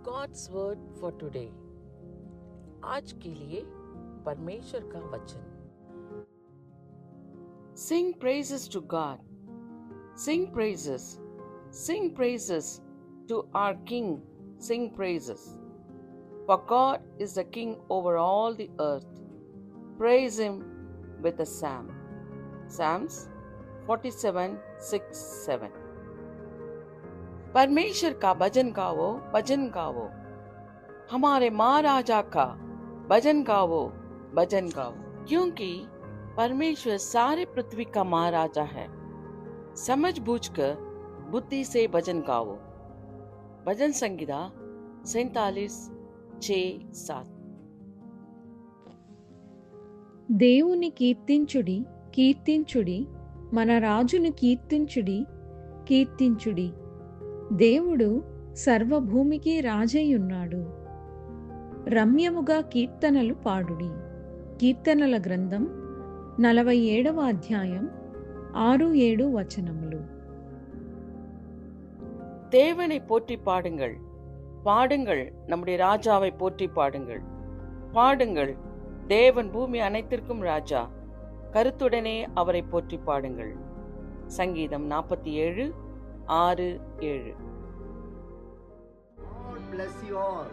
God's word for today. आज के लिए परमेश्वर का वचन. Sing praises to God. Sing praises. Sing praises to our King. Sing praises. For God is the King over all the earth. Praise Him with a psalm. Psalms 47:6-7. परमेश्वर का भजन गाओ, भजन गाओ. हमारे महाराजा का भजन गाओ, भजन गाओ. क्योंकि परमेश्वर सारे पृथ्वी का महाराजा है. समझ बूझकर बुद्धि से भजन गाओ. भजन संगीता 47:6-7. దేవుని కీర్తించుడి, కీర్తించుడి, మన రాజును కీర్తించుడి, కీర్తించుడి. దేవుడు సర్వభూమికి రాజయ్యున్నాడు. రమ్యముగా కీర్తనలు పాడుడి. కీర్తనల గ్రంథం 47వ అధ్యాయం 6-7 వచనములు. தேவனை போற்றி பாடுங்கள், பாடுங்கள், நம்முடைய ராஜாவை போற்றி பாடுங்கள், பாடுங்கள், தேவன் பூமி அனைத்திற்கும் ராஜா, கருத்துடனே அவரை போற்றி பாடுங்கள். சங்கீதம் 47:6-7. God bless you all.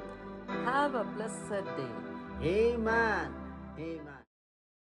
Have a blessed day. Amen. Amen.